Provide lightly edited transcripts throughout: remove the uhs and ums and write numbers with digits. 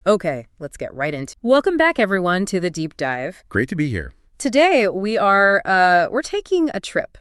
Okay, let's get right into it. Welcome back, everyone, to the deep dive. Great to be here. Today, we're taking a trip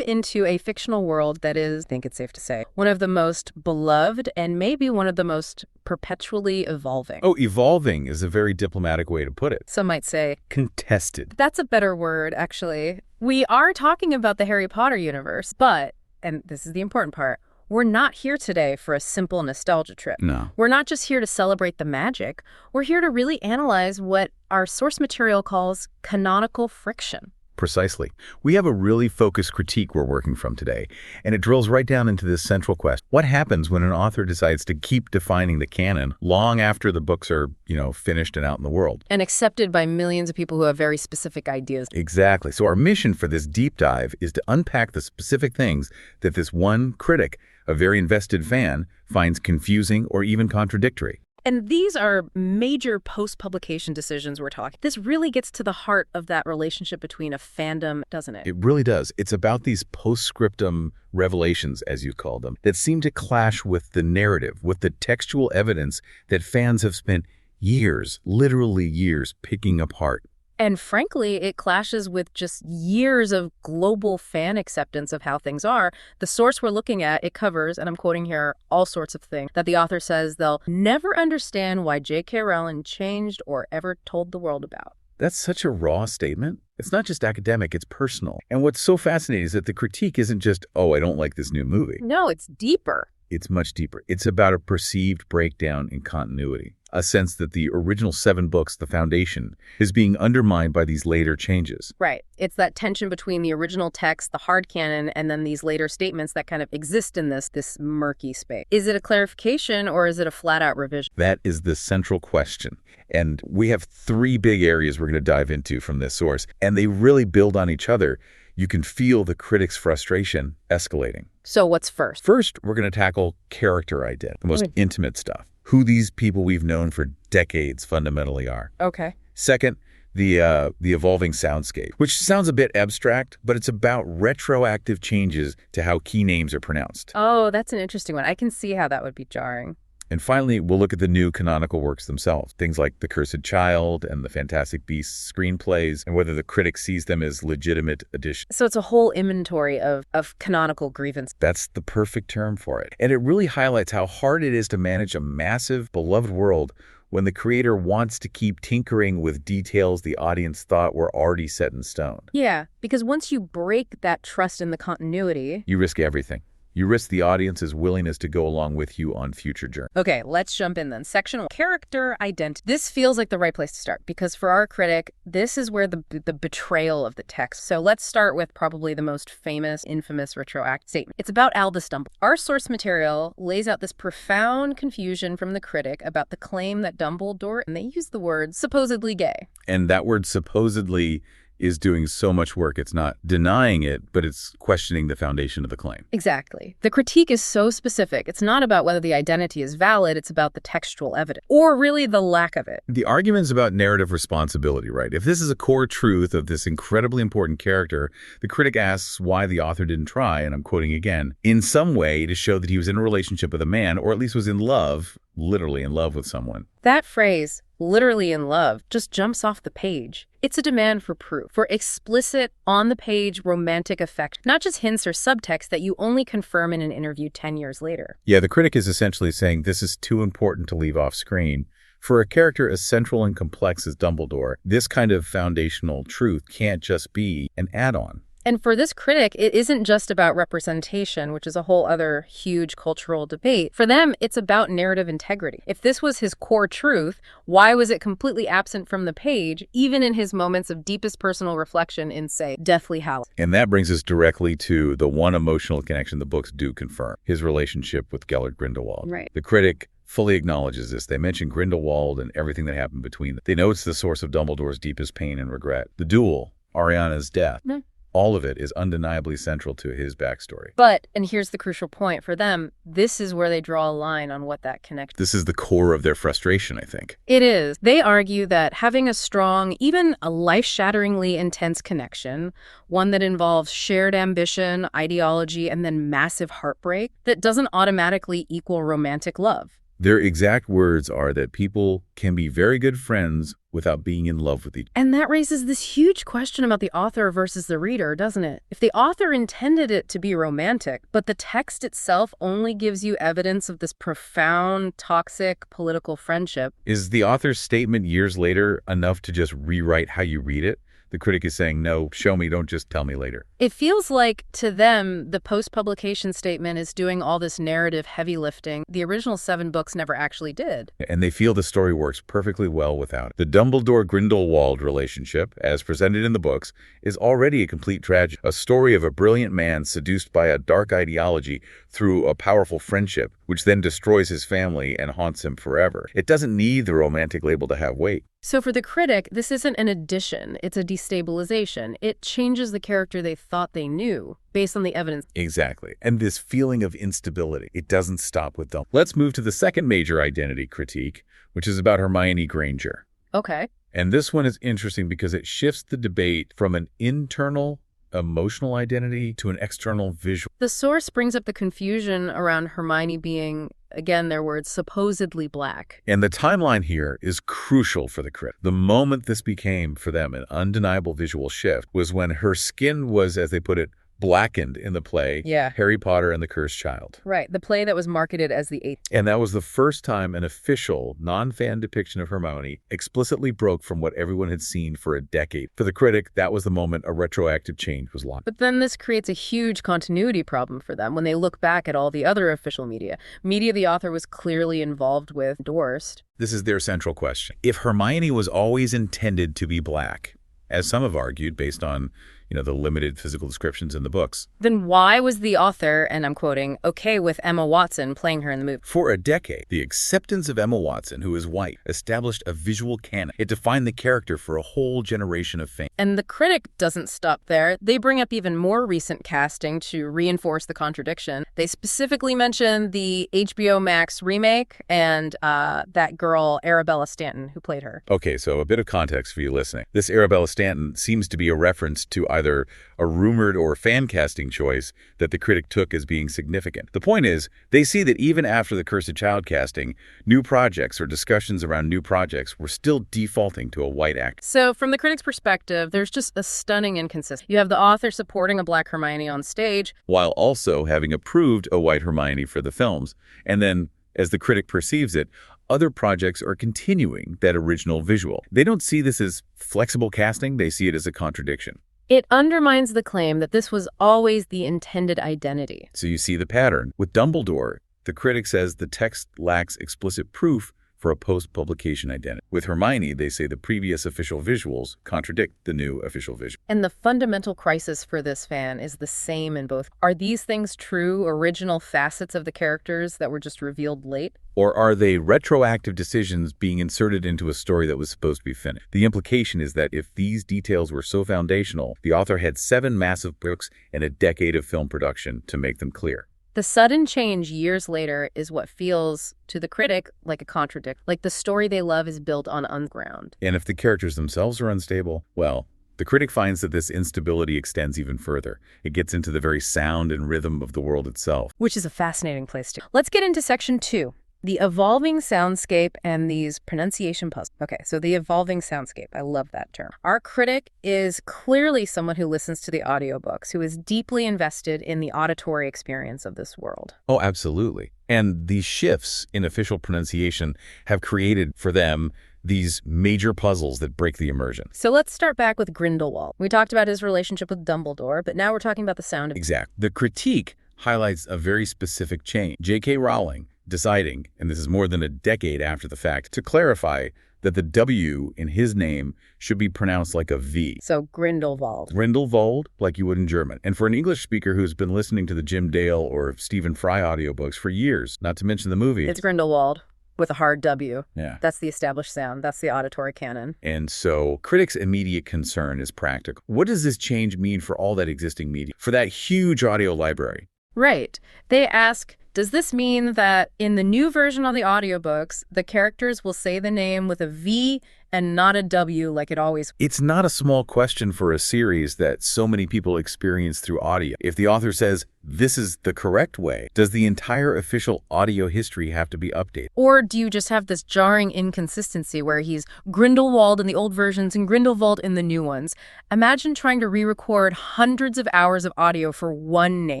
into a fictional world that is, I think it's safe to say, one of the most beloved and maybe one of the most perpetually evolving. Oh, evolving is a very diplomatic way to put it. Some might say Contested. that's a better word, actually. We are talking about the Harry Potter universe, but, and this is the important part, we're not here today for a simple nostalgia trip. No. We're not just here to celebrate the magic. We're here to really analyze what our source material calls canonical friction. Precisely. We have a really focused critique we're working from today, and it drills right down into this central question. What happens when an author decides to keep defining the canon long after the books are, finished and out in the world? And accepted by millions of people who have very specific ideas. Exactly. So our mission for this deep dive is to unpack the specific things that this one critic, a very invested fan, finds confusing or even contradictory. And these are major post-publication decisions we're talking. This really gets to the heart of that relationship between a fandom, doesn't it? It really does. It's about these postscriptum revelations, as you call them, that seem to clash with the narrative, with the textual evidence that fans have spent years, literally years, picking apart. And frankly, it clashes with just years of global fan acceptance of how things are. The source we're looking at, it covers, and I'm quoting here, all sorts of things that the author says they'll never understand why J.K. Rowling changed or ever told the world about. That's such a raw statement. It's not just academic, it's personal. And what's so fascinating is that the critique isn't just, oh, I don't like this new movie. No, it's deeper. It's much deeper. It's about a perceived breakdown in continuity, a sense that the original 7 books, the foundation, is being undermined by these later changes. Right. It's that tension between the original text, the hard canon, and then these later statements that kind of exist in this murky space. Is it a clarification or is it a flat-out revision? That is the central question. And we have 3 big areas we're going to dive into from this source, and they really build on each other. You can feel the critic's frustration escalating. So what's first? First, we're going to tackle character identity, the most intimate stuff, who these people we've known for decades fundamentally are. Okay. Second, the evolving soundscape, which sounds a bit abstract, but it's about retroactive changes to how key names are pronounced. Oh, that's an interesting one. I can see how that would be jarring. And finally, we'll look at the new canonical works themselves, things like The Cursed Child and the Fantastic Beasts screenplays, and whether the critic sees them as legitimate additions. So it's a whole inventory of canonical grievance. That's the perfect term for it. And it really highlights how hard it is to manage a massive, beloved world when the creator wants to keep tinkering with details the audience thought were already set in stone. Yeah, because once you break that trust in the continuity... You risk everything. You risk the audience's willingness to go along with you on future journeys. Okay, let's jump in then. Section 1, character identity. This feels like the right place to start because for our critic, this is where the betrayal of the text. So let's start with probably the most famous, infamous retroactive statement. It's about Albus Dumbledore. Our source material lays out this profound confusion from the critic about the claim that Dumbledore, and they use the word supposedly gay. And that word supposedly is doing so much work. It's not denying it, but it's questioning the foundation of the claim. Exactly. The critique is so specific. It's not about whether the identity is valid, it's about the textual evidence, or really the lack of it. The argument is about narrative responsibility, right? If this is a core truth of this incredibly important character, the critic asks why the author didn't try, and I'm quoting again, in some way to show that he was in a relationship with a man, or at least was in love, literally in love with someone. That phrase, literally in love, just jumps off the page. It's a demand for proof, for explicit, on-the-page romantic affection, not just hints or subtext that you only confirm in an interview 10 years later. Yeah, the critic is essentially saying this is too important to leave off screen. For a character as central and complex as Dumbledore, this kind of foundational truth can't just be an add-on. And for this critic, it isn't just about representation, which is a whole other huge cultural debate. For them, it's about narrative integrity. If this was his core truth, why was it completely absent from the page, even in his moments of deepest personal reflection in, say, Deathly Hallows? And that brings us directly to the one emotional connection the books do confirm, his relationship with Gellert Grindelwald. Right. The critic fully acknowledges this. They mention Grindelwald and everything that happened between them. They know it's the source of Dumbledore's deepest pain and regret. The duel, Ariana's death. Yeah. All of it is undeniably central to his backstory. But, and here's the crucial point, for them, this is where they draw a line on what that connection is. This is the core of their frustration, I think. It is. They argue that having a strong, even a life-shatteringly intense connection, one that involves shared ambition, ideology, and then massive heartbreak, that doesn't automatically equal romantic love. Their exact words are that people can be very good friends without being in love with each other. And that raises this huge question about the author versus the reader, doesn't it? If the author intended it to be romantic, but the text itself only gives you evidence of this profound, toxic political friendship. Is the author's statement years later enough to just rewrite how you read it? The critic is saying, no, show me, don't just tell me later. It feels like, to them, the post-publication statement is doing all this narrative heavy lifting the original 7 books never actually did. And they feel the story works perfectly well without it. The Dumbledore-Grindelwald relationship, as presented in the books, is already a complete tragedy. A story of a brilliant man seduced by a dark ideology through a powerful friendship, which then destroys his family and haunts him forever. It doesn't need the romantic label to have weight. So for the critic, this isn't an addition, it's a destabilization. It changes the character they thought they knew based on the evidence. Exactly. And this feeling of instability, it doesn't stop with them. Let's move to the second major identity critique, which is about Hermione Granger. Okay. And this one is interesting because it shifts the debate from an internal emotional identity to an external visual. The source brings up the confusion around Hermione being, again, their words, supposedly black. And the timeline here is crucial for the critic. The moment this became, for them, an undeniable visual shift was when her skin was, as they put it, blackened in the play Harry Potter and the Cursed Child. Right, the play that was marketed as the 8th. And that was the first time an official, non-fan depiction of Hermione explicitly broke from what everyone had seen for a decade. For the critic, that was the moment a retroactive change was launched. But then this creates a huge continuity problem for them when they look back at all the other official media the author was clearly involved with, endorsed. This is their central question. If Hermione was always intended to be black, as some have argued based on the limited physical descriptions in the books. Then why was the author, and I'm quoting, okay with Emma Watson playing her in the movie? For a decade, the acceptance of Emma Watson, who is white, established a visual canon. It defined the character for a whole generation of fans. And the critic doesn't stop there. They bring up even more recent casting to reinforce the contradiction. They specifically mention the HBO Max remake and that girl, Arabella Stanton, who played her. Okay, so a bit of context for you listening. This Arabella Stanton seems to be a reference to either a rumored or fan casting choice that the critic took as being significant. The point is, they see that even after the Cursed Child casting, new projects or discussions around new projects were still defaulting to a white actor. So from the critic's perspective, there's just a stunning inconsistency. You have the author supporting a black Hermione on stage, while also having approved a white Hermione for the films. And then, as the critic perceives it, other projects are continuing that original visual. They don't see this as flexible casting, they see it as a contradiction. It undermines the claim that this was always the intended identity. So you see the pattern. With Dumbledore, the critic says the text lacks explicit proof for a post-publication identity. With Hermione, they say the previous official visuals contradict the new official visual. And the fundamental crisis for this fan is the same in both. Are these things true, original facets of the characters that were just revealed late? Or are they retroactive decisions being inserted into a story that was supposed to be finished? The implication is that if these details were so foundational, the author had 7 massive books and a decade of film production to make them clear. The sudden change years later is what feels, to the critic, like a contradiction. Like the story they love is built on unground. And if the characters themselves are unstable, well, the critic finds that this instability extends even further. It gets into the very sound and rhythm of the world itself. Which is a fascinating place to. Let's get into section 2. The evolving soundscape and these pronunciation puzzles. Okay, so the evolving soundscape. I love that term. Our critic is clearly someone who listens to the audiobooks, who is deeply invested in the auditory experience of this world. Oh, absolutely. And these shifts in official pronunciation have created for them these major puzzles that break the immersion. So let's start back with Grindelwald. We talked about his relationship with Dumbledore, but now we're talking about the sound of... Exactly. The critique highlights a very specific change. J.K. Rowling deciding, and this is more than a decade after the fact, to clarify that the W in his name should be pronounced like a V. So Grindelwald. Grindelwald, like you would in German. And for an English speaker who's been listening to the Jim Dale or Stephen Fry audiobooks for years, not to mention the movie. It's Grindelwald with a hard W. Yeah. That's the established sound. That's the auditory canon. And so critics' immediate concern is practical. What does this change mean for all that existing media, for that huge audio library? Right. They ask, does this mean that in the new version of the audiobooks, the characters will say the name with a V and not a W like it always. It's not a small question for a series that so many people experience through audio. If the author says, this is the correct way, does the entire official audio history have to be updated? Or do you just have this jarring inconsistency where he's Grindelwald in the old versions and Grindelwald in the new ones? Imagine trying to re-record hundreds of hours of audio for one name.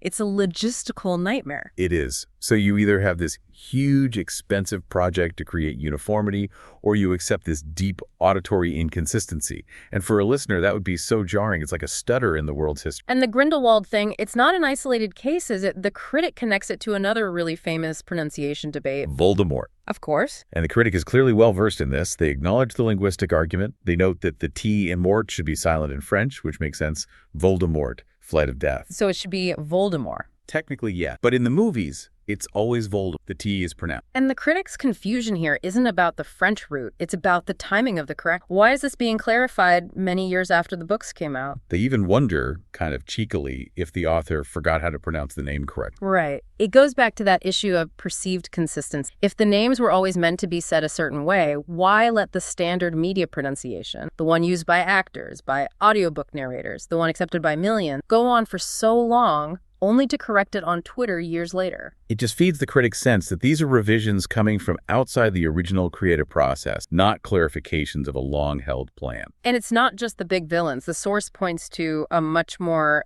It's a logistical nightmare. It is. So you either have this huge, expensive project to create uniformity, or you accept this deep auditory inconsistency. And for a listener, that would be so jarring. It's like a stutter in the world's history. And the Grindelwald thing, it's not an isolated case, is it? The critic connects it to another really famous pronunciation debate. Voldemort. Of course. And the critic is clearly well-versed in this. They acknowledge the linguistic argument. They note that the T in Mort should be silent in French, which makes sense. Voldemort, flight of death. So it should be Voldemort. Technically, yeah. But in the movies, it's always Voldemort. The T is pronounced. And the critic's confusion here isn't about the French root. It's about the timing of the correct. Why is this being clarified many years after the books came out? They even wonder, kind of cheekily, if the author forgot how to pronounce the name correct. Right. It goes back to that issue of perceived consistency. If the names were always meant to be said a certain way, why let the standard media pronunciation, the one used by actors, by audiobook narrators, the one accepted by millions, go on for so long only to correct it on Twitter years later? It just feeds the critic's sense that these are revisions coming from outside the original creative process, not clarifications of a long-held plan. And it's not just the big villains. The source points to a much more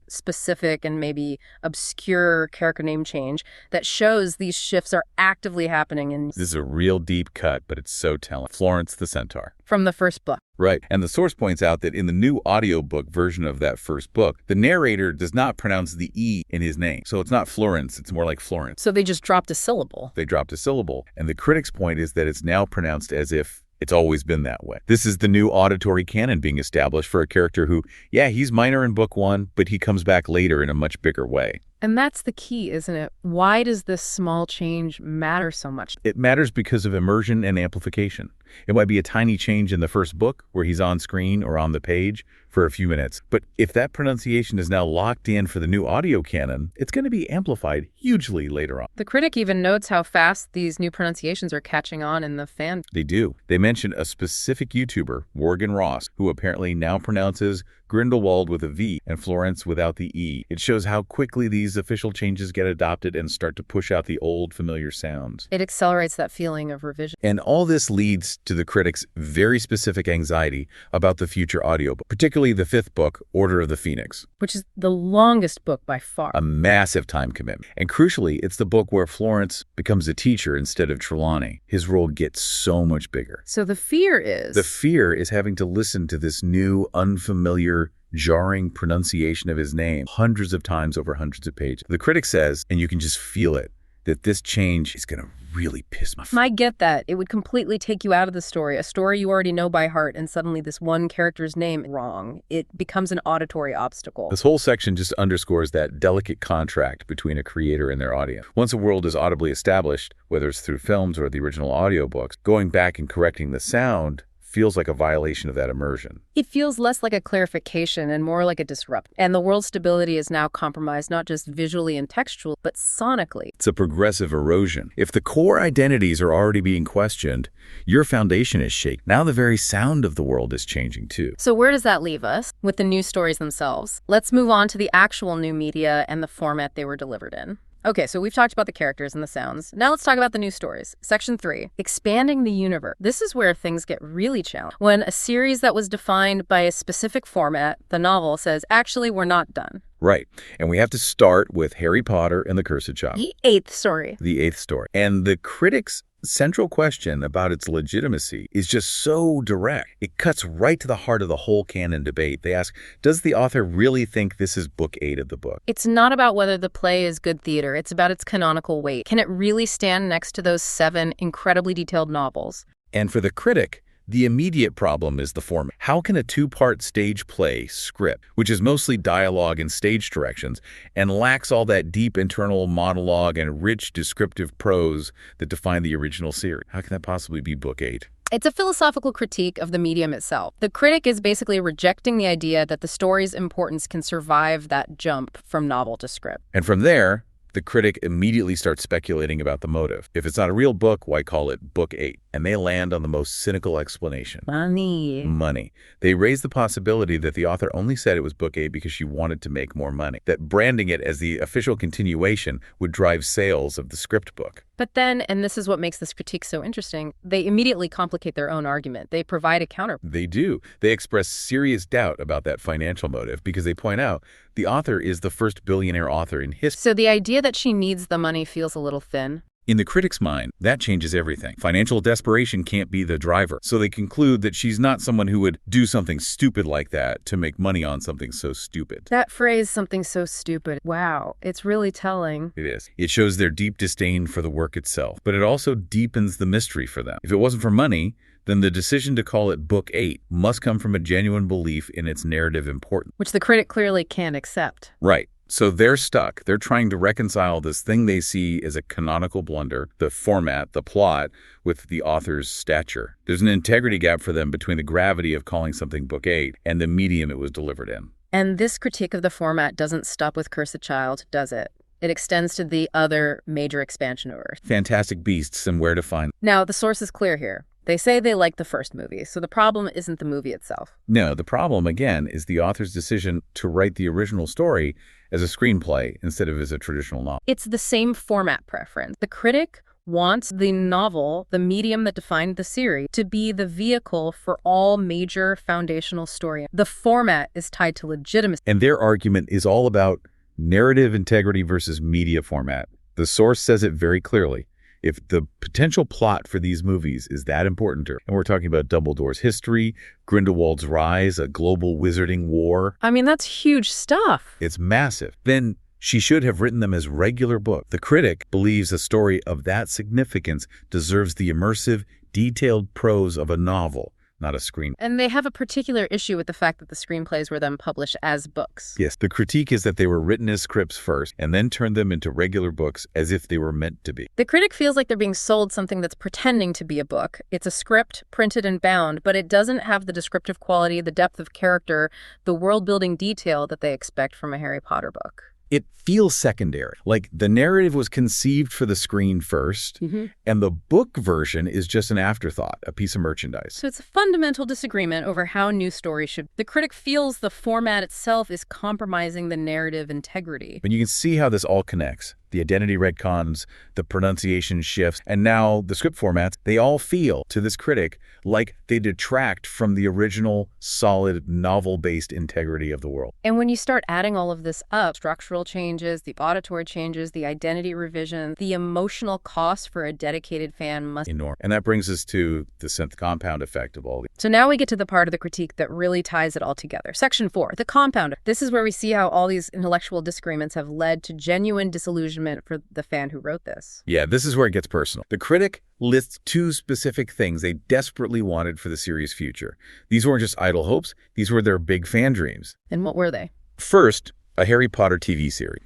specific and maybe obscure character name change that shows these shifts are actively happening. This is a real deep cut, but it's so telling. Florence the Centaur. From the first book. Right. And the source points out that in the new audiobook version of that first book, the narrator does not pronounce the E in his name. So it's not Florence, it's more like Florence. So they just dropped a syllable. They dropped a syllable. And the critic's point is that it's now pronounced as if it's always been that way. This is the new auditory canon being established for a character who, yeah, he's minor in book one, but he comes back later in a much bigger way. And that's the key, isn't it? Why does this small change matter so much? It matters because of immersion and amplification. It might be a tiny change in the first book where he's on screen or on the page for a few minutes. But if that pronunciation is now locked in for the new audio canon, it's going to be amplified hugely later on. The critic even notes how fast these new pronunciations are catching on in the fan. They do. They mention a specific YouTuber, Morgan Ross, who apparently now pronounces Grindelwald with a V and Florence without the E. It shows how quickly these official changes get adopted and start to push out the old familiar sounds. It accelerates that feeling of revision. And all this leads to the critic's very specific anxiety about the future audiobook, particularly the fifth book, Order of the Phoenix. Which is the longest book by far. A massive time commitment. And crucially, it's the book where Florence becomes a teacher instead of Trelawney. His role gets so much bigger. So the fear is? The fear is having to listen to this new, unfamiliar, jarring pronunciation of his name hundreds of times over hundreds of pages. The critic says, and you can just feel it, that this change is going to really piss my... I get that. It would completely take you out of the story, a story you already know by heart, and suddenly this one character's name wrong. It becomes an auditory obstacle. This whole section just underscores that delicate contract between a creator and their audience. Once a world is audibly established, whether it's through films or the original audiobooks, going back and correcting the sound feels like a violation of that immersion. It feels less like a clarification and more like a disrupt. And the world's stability is now compromised not just visually and textual, but sonically. It's a progressive erosion. If the core identities are already being questioned, your foundation is shaken. Now the very sound of the world is changing too. So where does that leave us with the new stories themselves? Let's move on to the actual new media and the format they were delivered in. Okay, so we've talked about the characters and the sounds. Now let's talk about the new stories. Section 3, expanding the universe. This is where things get really challenging. When a series that was defined by a specific format, the novel, says, actually, we're not done. Right. And we have to start with Harry Potter and the Cursed Child. The eighth story. The eighth story. And the critics' central question about its legitimacy is just so direct. It cuts right to the heart of the whole canon debate. They ask, does the author really think this is book 8 of the book? It's not about whether the play is good theater. It's about its canonical weight. Can it really stand next to those 7 incredibly detailed novels? And for the critic, the immediate problem is the format. How can a 2-part stage play script, which is mostly dialogue and stage directions, and lacks all that deep internal monologue and rich descriptive prose that define the original series, how can that possibly be book 8? It's a philosophical critique of the medium itself. The critic is basically rejecting the idea that the story's importance can survive that jump from novel to script. And from there, The critic immediately starts speculating about the motive. If it's not a real book, why call it Book 8? And they land on the most cynical explanation. Money. They raise the possibility that the author only said it was Book 8 because she wanted to make more money, that branding it as the official continuation would drive sales of the script book. But then, and this is what makes this critique so interesting, they immediately complicate their own argument. They provide a counter. They do. They express serious doubt about that financial motive because they point out the author is the first billionaire author in history. So the idea that she needs the money feels a little thin. In the critic's mind, that changes everything. Financial desperation can't be the driver. So they conclude that she's not someone who would do something stupid like that to make money on something so stupid. That phrase, something so stupid, wow, it's really telling. It is. It shows their deep disdain for the work itself, but it also deepens the mystery for them. If it wasn't for money, then the decision to call it Book 8 must come from a genuine belief in its narrative importance. Which the critic clearly can't accept. Right. So they're stuck. They're trying to reconcile this thing they see as a canonical blunder, the format, the plot, with the author's stature. There's an integrity gap for them between the gravity of calling something Book 8 and the medium it was delivered in. And this critique of the format doesn't stop with Cursed Child, does it? It extends to the other major expansion of Earth. Fantastic Beasts and Where to Find Them. Now, the source is clear here. They say they like the first movie, so the problem isn't the movie itself. No, the problem, again, is the author's decision to write the original story as a screenplay instead of as a traditional novel. It's the same format preference. The critic wants the novel, the medium that defined the series, to be the vehicle for all major foundational story. The format is tied to legitimacy. And their argument is all about narrative integrity versus media format. The source says it very clearly. If the potential plot for these movies is that important to her, and we're talking about Dumbledore's history, Grindelwald's rise, a global wizarding war. I mean, that's huge stuff. It's massive. Then she should have written them as regular books. The critic believes a story of that significance deserves the immersive, detailed prose of a novel, not a screen. And they have a particular issue with the fact that the screenplays were then published as books. Yes, the critique is that they were written as scripts first and then turned them into regular books as if they were meant to be. The critic feels like they're being sold something that's pretending to be a book. It's a script, printed and bound, but it doesn't have the descriptive quality, the depth of character, the world-building detail that they expect from a Harry Potter book. It feels secondary, like the narrative was conceived for the screen first, and the book version is just an afterthought, a piece of merchandise. So it's a fundamental disagreement over how new stories should. The critic feels the format itself is compromising the narrative integrity. But you can see how this all connects. The identity retcons, the pronunciation shifts, and now the script formats, they all feel, to this critic, like they detract from the original, solid, novel-based integrity of the world. And when you start adding all of this up, structural changes, the auditory changes, the identity revision, the emotional cost for a dedicated fan must be enormous. And that brings us to the compound effect of all these. So now we get to the part of the critique that really ties it all together. Section 4, the compound. This is where we see how all these intellectual disagreements have led to genuine disillusionment for the fan who wrote this. Yeah, this is where it gets personal. The critic lists two specific things they desperately wanted for the series' future. These weren't just idle hopes, these were their big fan dreams. And what were they? First, a Harry Potter TV series.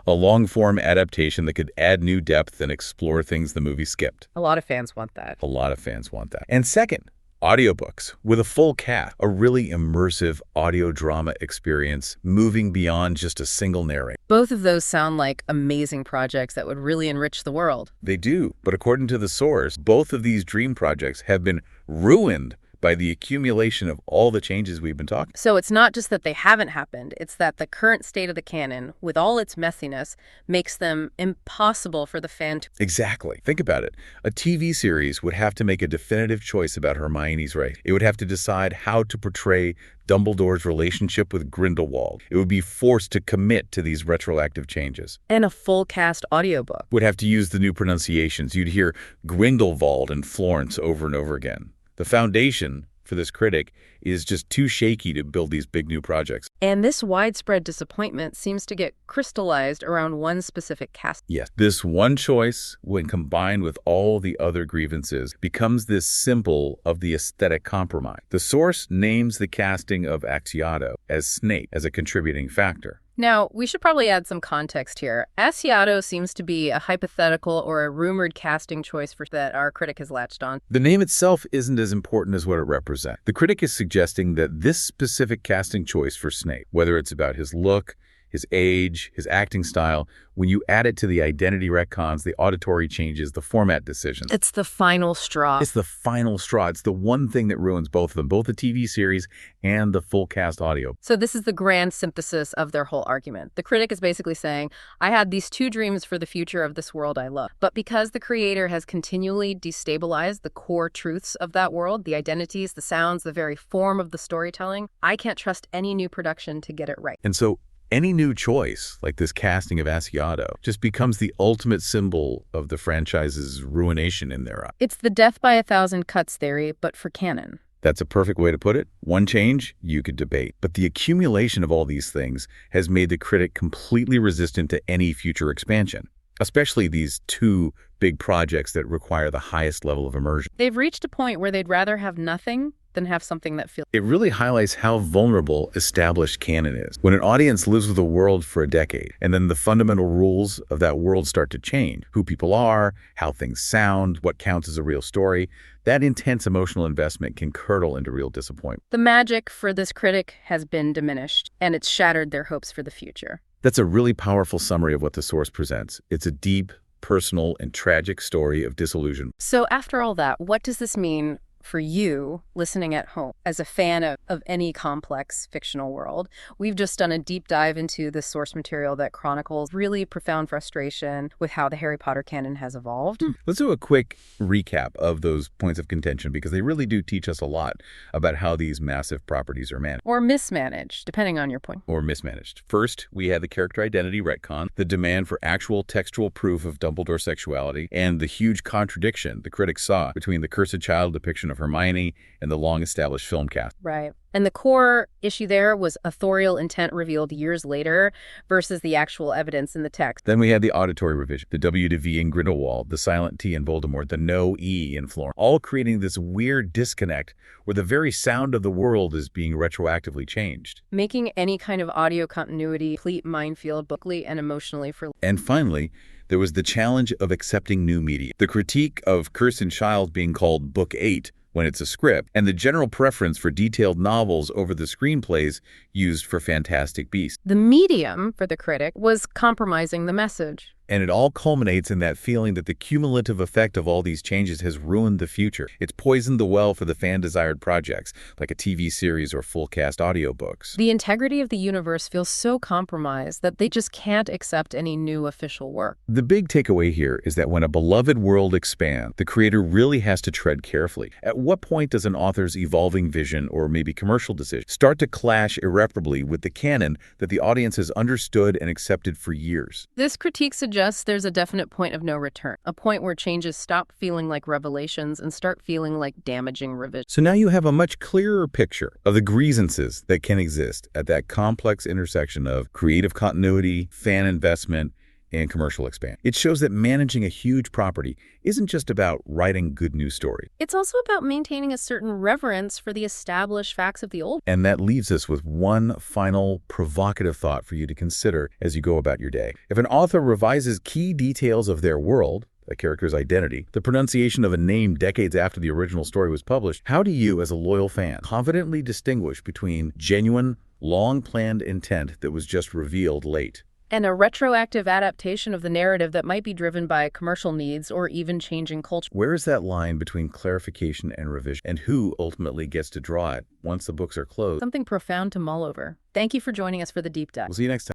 A long-form adaptation that could add new depth and explore things the movie skipped. A lot of fans want that. A lot of fans want that. And second, audiobooks with a full cast, a really immersive audio drama experience moving beyond just a single narrator. Both of those sound like amazing projects that would really enrich the world. They do, but according to the source, both of these dream projects have been ruined by the accumulation of all the changes we've been talking. So it's not just that they haven't happened, it's that the current state of the canon, with all its messiness, makes them impossible for the fan to... Exactly. Think about it. A TV series would have to make a definitive choice about Hermione's race. It would have to decide how to portray Dumbledore's relationship with Grindelwald. It would be forced to commit to these retroactive changes. And a full cast audiobook. Would have to use the new pronunciations. You'd hear Grindelwald and Florence over and over again. The foundation for this critic is just too shaky to build these big new projects. And this widespread disappointment seems to get crystallized around one specific cast. Yes, this one choice, when combined with all the other grievances, becomes this symbol of the aesthetic compromise. The source names the casting of Axiato as Snape as a contributing factor. Now, we should probably add some context here. Axiato seems to be a hypothetical or a rumored casting choice that our critic has latched on. The name itself isn't as important as what it represents. The critic is suggesting that this specific casting choice for Snape, whether it's about his look, his age, his acting style. When you add it to the identity retcons, the auditory changes, the format decisions. It's the final straw. It's the final straw. It's the one thing that ruins both of them, both the TV series and the full cast audio. So this is the grand synthesis of their whole argument. The critic is basically saying, I had these two dreams for the future of this world I love. But because the creator has continually destabilized the core truths of that world, the identities, the sounds, the very form of the storytelling, I can't trust any new production to get it right. And so any new choice, like this casting of Asiato, just becomes the ultimate symbol of the franchise's ruination in their eyes. It's the death by a thousand cuts theory, but for canon. That's a perfect way to put it. One change, you could debate. But the accumulation of all these things has made the critic completely resistant to any future expansion, especially these two big projects that require the highest level of immersion. They've reached a point where they'd rather have nothing than have something that feels... It really highlights how vulnerable established canon is. When an audience lives with a world for a decade, and then the fundamental rules of that world start to change, who people are, how things sound, what counts as a real story, that intense emotional investment can curdle into real disappointment. The magic for this critic has been diminished, and it's shattered their hopes for the future. That's a really powerful summary of what the source presents. It's a deep, personal, and tragic story of disillusion. So after all that, what does this mean for you listening at home as a fan of any complex fictional world? We've just done a deep dive into the source material that chronicles really profound frustration with how the Harry Potter canon has evolved. Let's do a quick recap of those points of contention, because they really do teach us a lot about how these massive properties are managed. Or mismanaged, depending on your point. Or mismanaged. First, we had the character identity retcon, the demand for actual textual proof of Dumbledore's sexuality, and the huge contradiction the critics saw between the cursed child depiction of Hermione and the long-established film cast. Right. And the core issue there was authorial intent revealed years later versus the actual evidence in the text. Then we had the auditory revision, the W to V in Grindelwald, the silent T in Voldemort, the no E in Florence, all creating this weird disconnect where the very sound of the world is being retroactively changed. Making any kind of audio continuity a complete minefield bookly and emotionally for... And finally, there was the challenge of accepting new media, the critique of Cursed Child being called Book 8 when it's a script, and the general preference for detailed novels over the screenplays used for Fantastic Beasts. The medium, for the critic, was compromising the message. And it all culminates in that feeling that the cumulative effect of all these changes has ruined the future. It's poisoned the well for the fan-desired projects, like a TV series or full-cast audiobooks. The integrity of the universe feels so compromised that they just can't accept any new official work. The big takeaway here is that when a beloved world expands, the creator really has to tread carefully. At what point does an author's evolving vision, or maybe commercial decision, start to clash irreparably with the canon that the audience has understood and accepted for years? This critique suggests there's a definite point of no return, a point where changes stop feeling like revelations and start feeling like damaging revisions. So now you have a much clearer picture of the grievances that can exist at that complex intersection of creative continuity, fan investment, and commercial expansion. It shows that managing a huge property isn't just about writing good news stories. It's also about maintaining a certain reverence for the established facts of the old. And that leaves us with one final provocative thought for you to consider as you go about your day. If an author revises key details of their world, a character's identity, the pronunciation of a name decades after the original story was published, how do you, as a loyal fan, confidently distinguish between genuine, long-planned intent that was just revealed late and a retroactive adaptation of the narrative that might be driven by commercial needs or even changing culture? Where is that line between clarification and revision, and who ultimately gets to draw it once the books are closed? Something profound to mull over. Thank you for joining us for the deep dive. We'll see you next time.